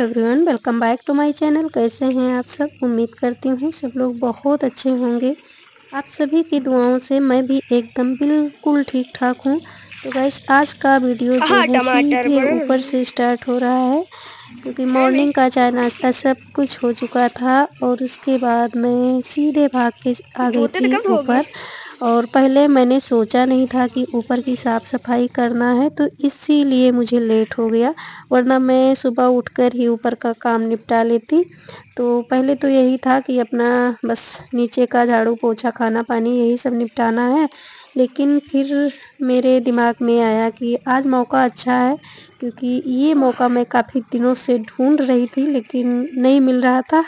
Everyone, welcome back to my channel. कैसे हैं आप सब? उम्मीद करती हूँ सब लोग बहुत अच्छे होंगे। आप सभी की दुआओं से मैं भी एकदम बिल्कुल ठीक ठाक हूँ। तो गाइस, आज का वीडियो जो है सीधे ऊपर से स्टार्ट हो रहा है, क्योंकि मॉर्निंग का चाय नाश्ता सब कुछ हो चुका था और उसके बाद मैं सीधे भाग के आ गई थी ऊपर। और पहले मैंने सोचा नहीं था कि ऊपर की साफ़ सफाई करना है, तो इसीलिए मुझे लेट हो गया, वरना मैं सुबह उठकर ही ऊपर का काम निपटा लेती। तो पहले तो यही था कि अपना बस नीचे का झाड़ू पोछा खाना पानी यही सब निपटाना है, लेकिन फिर मेरे दिमाग में आया कि आज मौका अच्छा है, क्योंकि ये मौका मैं काफ़ी दिनों से ढूंढ रही थी लेकिन नहीं मिल रहा था।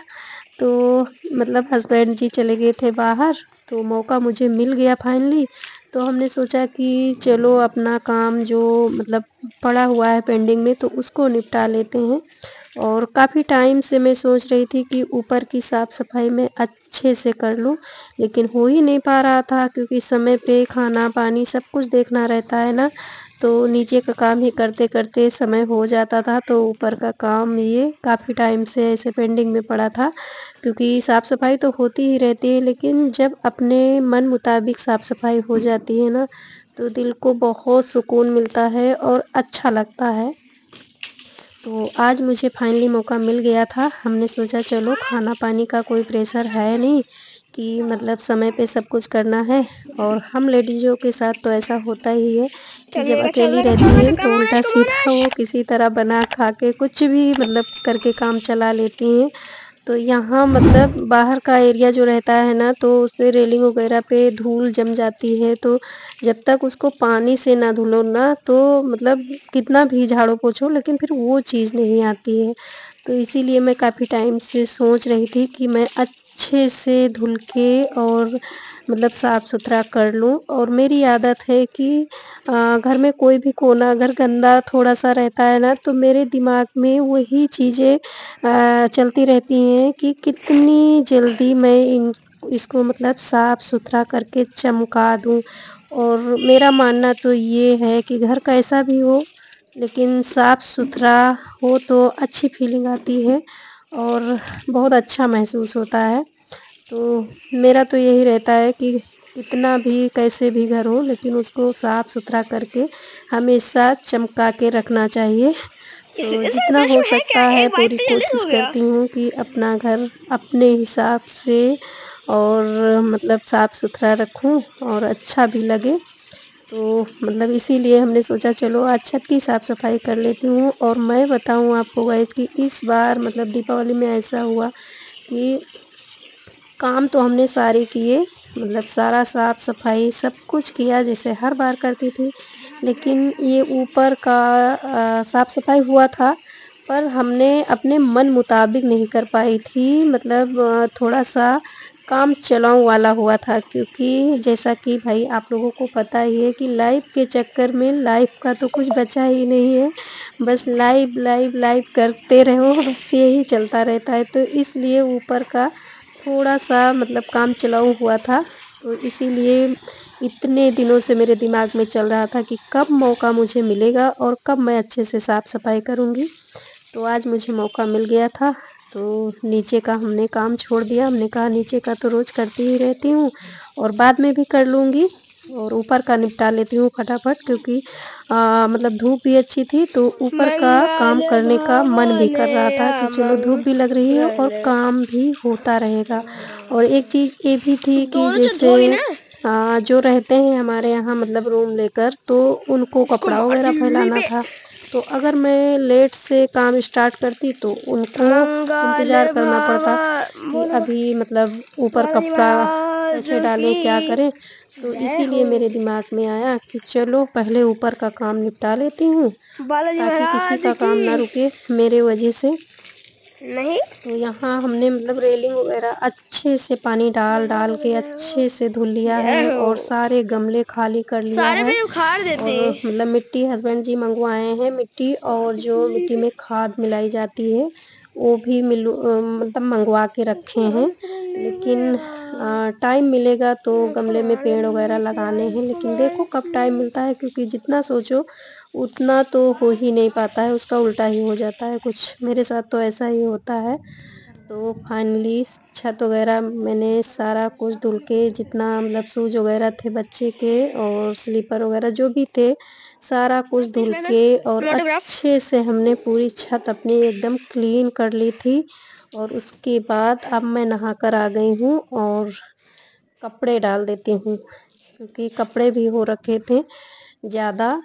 तो मतलब हस्बैंड जी चले गए थे बाहर, तो मौका मुझे मिल गया फाइनली। तो हमने सोचा कि चलो अपना काम जो मतलब पड़ा हुआ है पेंडिंग में, तो उसको निपटा लेते हैं। और काफ़ी टाइम से मैं सोच रही थी कि ऊपर की साफ़ सफाई मैं अच्छे से कर लूँ, लेकिन हो ही नहीं पा रहा था, क्योंकि समय पे खाना पानी सब कुछ देखना रहता है ना। तो नीचे का काम ही करते करते समय हो जाता था, तो ऊपर का काम ये काफ़ी टाइम से ऐसे पेंडिंग में पड़ा था। क्योंकि साफ़ सफाई तो होती ही रहती है, लेकिन जब अपने मन मुताबिक साफ़ सफाई हो जाती है ना, तो दिल को बहुत सुकून मिलता है और अच्छा लगता है। तो आज मुझे फाइनली मौका मिल गया था। हमने सोचा चलो खाना पानी का कोई प्रेशर है नहीं कि मतलब समय पे सब कुछ करना है। और हम लेडीज़ों के साथ तो ऐसा होता ही है कि जब अकेली रहती हैं तो उल्टा सीधा वो किसी तरह बना खा के कुछ भी मतलब करके काम चला लेती हैं। तो यहाँ मतलब बाहर का एरिया जो रहता है ना, तो उसपे रेलिंग वगैरह पे धूल जम जाती है, तो जब तक उसको पानी से ना धुलो ना, तो मतलब कितना भी झाड़ू पोछो लेकिन फिर वो चीज़ नहीं आती है। तो इसीलिए मैं काफ़ी टाइम से सोच रही थी कि मैं अच्छे से धुल के और मतलब साफ़ सुथरा कर लूँ। और मेरी आदत है कि घर में कोई भी कोना अगर गंदा थोड़ा-सा रहता है ना, तो मेरे दिमाग में वही चीज़ें चलती रहती हैं कि कितनी जल्दी मैं इसको मतलब साफ़ सुथरा करके चमका दूँ। और मेरा मानना तो ये है कि घर कैसा भी हो, लेकिन साफ़ सुथरा हो तो अच्छी फीलिंग आती है और बहुत अच्छा महसूस होता है। तो मेरा तो यही रहता है कि कितना भी कैसे भी घर हो, लेकिन उसको साफ़ सुथरा करके हमेशा चमका के रखना चाहिए। तो जितना हो सकता है पूरी कोशिश करती हूँ कि अपना घर अपने हिसाब से और मतलब साफ़ सुथरा रखूँ और अच्छा भी लगे। तो मतलब इसीलिए हमने सोचा चलो आज छत की साफ़ सफाई कर लेती हूँ। और मैं बताऊँ आपको गाइस कि इस बार मतलब दीपावली में ऐसा हुआ कि काम तो हमने सारे किए, मतलब सारा साफ़ सफाई सब कुछ किया जैसे हर बार करती थी। लेकिन ये ऊपर का साफ़ सफाई हुआ था, पर हमने अपने मन मुताबिक नहीं कर पाई थी। मतलब थोड़ा-सा काम चलाऊ वाला हुआ था, क्योंकि जैसा कि भाई आप लोगों को पता ही है कि लाइफ़ के चक्कर में लाइफ़ का तो कुछ बचा ही नहीं है। बस लाइफ़, लाइफ़, लाइफ़ करते रहो, बस यही चलता रहता है। तो इसलिए ऊपर का थोड़ा-सा मतलब काम चलाऊ हुआ था, तो इसीलिए इतने दिनों से मेरे दिमाग में चल रहा था कि कब मौका मुझे मिलेगा और कब मैं अच्छे से साफ़-सफाई करूँगी। तो आज मुझे मौका मिल गया था, तो नीचे का हमने काम छोड़ दिया। हमने कहा नीचे का तो रोज़ करती ही रहती हूँ और बाद में भी कर लूँगी, और ऊपर का निपटा लेती हूँ फटाफट, क्योंकि मतलब धूप भी अच्छी थी, तो ऊपर का काम करने का मन भी कर रहा था कि चलो धूप भी लग रही है और काम भी होता रहेगा। और एक चीज़ ये भी थी कि जैसे जो रहते हैं हमारे यहाँ मतलब रूम लेकर, तो उनको कपड़ा वगैरह फैलाना था। तो अगर मैं लेट से काम स्टार्ट करती तो उनको इंतज़ार करना पड़ता कि अभी मतलब ऊपर कपड़ा कैसे डालें, क्या करें। तो इसीलिए मेरे दिमाग में आया कि चलो पहले ऊपर का काम निपटा लेती हूँ, ताकि किसी का काम ना रुके मेरे वजह से। नहीं तो यहाँ हमने मतलब रेलिंग वगैरह अच्छे से पानी डाल डाल के अच्छे से धुल लिया है और सारे गमले खाली कर लिया है। और मतलब मिट्टी हस्बैंड जी मंगवाए हैं मिट्टी, और जो मिट्टी में खाद मिलाई जाती है वो भी मतलब मंगवा के रखे हैं। लेकिन टाइम मिलेगा तो गमले में पेड़ वगैरह लगाने हैं, लेकिन देखो कब टाइम मिलता है, क्योंकि जितना सोचो उतना तो हो ही नहीं पाता है, उसका उल्टा ही हो जाता है कुछ। मेरे साथ तो ऐसा ही होता है। तो फाइनली छत वगैरह मैंने सारा कुछ धुल के, जितना मतलब शूज़ वगैरह थे बच्चे के और स्लीपर वगैरह जो भी थे, सारा कुछ धुल के और अच्छे से हमने पूरी छत अपनी एकदम क्लीन कर ली थी। और उसके बाद अब मैं नहा कर आ गई हूँ और कपड़े डाल देती हूँ, क्योंकि कपड़े भी हो रखे थे ज़्यादा,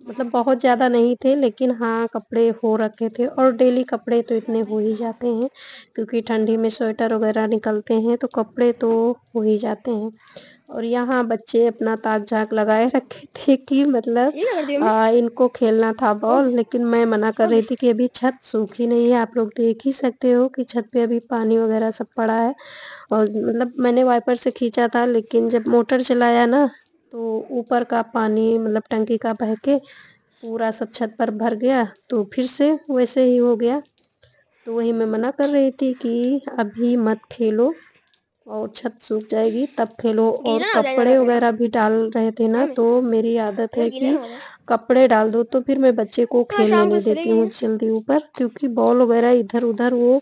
मतलब बहुत ज़्यादा नहीं थे, लेकिन हाँ कपड़े हो रखे थे। और डेली कपड़े तो इतने हो ही जाते हैं, क्योंकि ठंडी में स्वेटर वगैरह निकलते हैं तो कपड़े तो हो ही जाते हैं। और यहाँ बच्चे अपना ताक झांक लगाए रखे थे कि मतलब इनको खेलना था बॉल, लेकिन मैं मना कर रही थी कि अभी छत सूखी नहीं है। आप लोग देख ही सकते हो कि छत पे अभी पानी वगैरह सब पड़ा है। और मतलब मैंने वाइपर से खींचा था, लेकिन जब मोटर चलाया ना तो ऊपर का पानी मतलब टंकी का बह के पूरा सब छत पर भर गया, तो फिर से वैसे ही हो गया। तो वही मैं मना कर रही थी कि अभी मत खेलो और छत सूख जाएगी तब खेलो। और कपड़े वगैरह भी डाल रहे थे ना, तो मेरी आदत है कि कपड़े डाल दो तो फिर मैं बच्चे को खेलने नहीं देती हूँ जल्दी ऊपर, क्योंकि बॉल वगैरह इधर उधर वो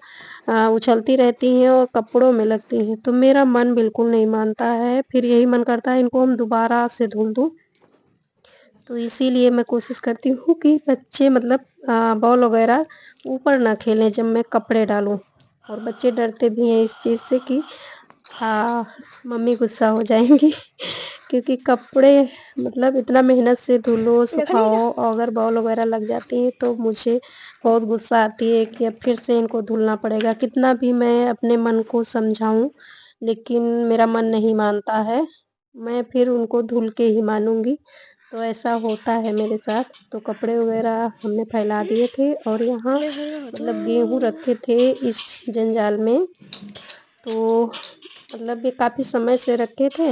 उछलती रहती हैं और कपड़ों में लगती हैं, तो मेरा मन बिल्कुल नहीं मानता है। फिर यही मन करता है इनको हम दोबारा से धुल दूँ। तो इसीलिए मैं कोशिश करती हूँ कि बच्चे मतलब बॉल वगैरह ऊपर ना खेलें जब मैं कपड़े डालूँ। और बच्चे डरते भी हैं इस चीज़ से कि मम्मी गुस्सा हो जाएँगी क्योंकि कपड़े मतलब इतना मेहनत से धुलो, सुखाओ और अगर बॉल वगैरह लग जाती हैं तो मुझे बहुत गुस्सा आती है कि अब फिर से इनको धुलना पड़ेगा। कितना भी मैं अपने मन को समझाऊँ, लेकिन मेरा मन नहीं मानता है। मैं फिर उनको धुल के ही मानूँगी। तो ऐसा होता है मेरे साथ। तो कपड़े वगैरह हमने फैला दिए थे और यहाँ मतलब गेहूँ रखे थे इस जंजाल में, तो मतलब ये काफ़ी समय से रखे थे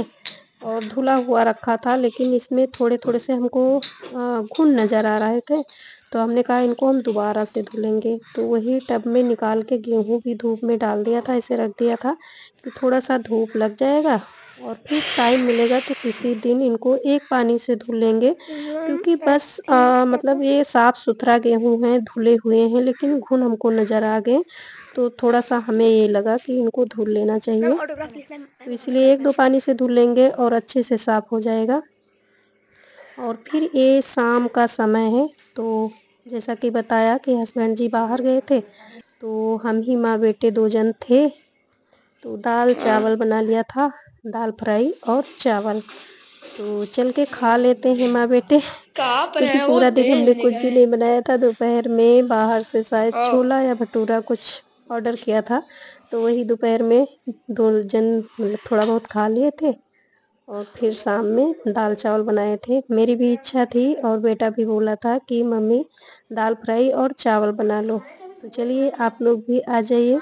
और धुला हुआ रखा था, लेकिन इसमें थोड़े-थोड़े से हमको घुन नज़र आ रहे थे। तो हमने कहा इनको हम दोबारा से धुलेंगे। तो वही टब में निकाल के गेहूँ भी धूप में डाल दिया था, ऐसे रख दिया था कि थोड़ा-सा धूप लग जाएगा और फिर टाइम मिलेगा तो किसी दिन इनको एक पानी से धुल लेंगे। क्योंकि बस मतलब ये साफ-सुथरा गेहूँ है, धुले हुए हैं, लेकिन घुन हमको नज़र आ गए। तो थोड़ा-सा हमें ये लगा कि इनको धुल लेना चाहिए। तो इसलिए 1-2 पानी से धुल लेंगे और अच्छे से साफ़ हो जाएगा। और फिर ये शाम का समय है, तो जैसा कि बताया कि हस्बैंड जी बाहर गए थे, तो हम ही माँ-बेटे 2 जन थे। तो दाल-चावल बना लिया था, दाल फ्राई और चावल। तो चल के खा लेते हैं माँ-बेटे क्योंकि पूरा दिन हमने कुछ भी नहीं बनाया था। दोपहर में बाहर से शायद छोला या भटूरा कुछ ऑर्डर किया था, तो वही दोपहर में 2 जन मतलब थोड़ा बहुत खा लिए थे और फिर शाम में दाल-चावल बनाए थे। मेरी भी इच्छा थी और बेटा भी बोला था कि मम्मी दाल फ्राई और चावल बना लो। तो चलिए आप लोग भी आ जाइए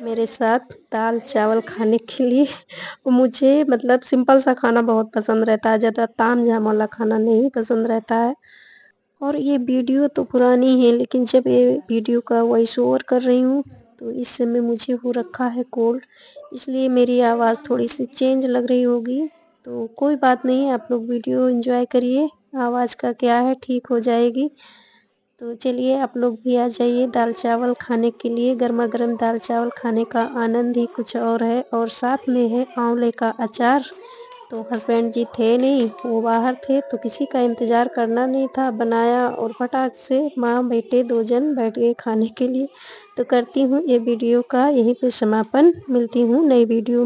मेरे साथ दाल-चावल खाने के लिए। मुझे मतलब सिंपल सा खाना बहुत पसंद रहता है, ज़्यादा ताम-झाम वाला खाना नहीं पसंद रहता है। और ये वीडियो तो पुरानी है, लेकिन जब ये वीडियो का वॉइस ओवर कर रही हूँ, तो इस समय मुझे हो रखा है कोल्ड, इसलिए मेरी आवाज़ थोड़ी-सी चेंज लग रही होगी। तो कोई बात नहीं, आप लोग वीडियो एन्जॉय करिए, आवाज़ का क्या है, ठीक हो जाएगी। तो चलिए आप लोग भी आ जाइए दाल-चावल खाने के लिए। गरमा-गरम दाल-चावल खाने का आनंद ही कुछ और है और साथ में है आँवले का अचार। तो हस्बैंड जी थे नहीं, वो बाहर थे, तो किसी का इंतज़ार करना नहीं था, बनाया और फटाक से माँ-बेटे 2 जन बैठ गए खाने के लिए। तो करती हूँ ये वीडियो का यहीं पे समापन, मिलती हूँ नई वीडियो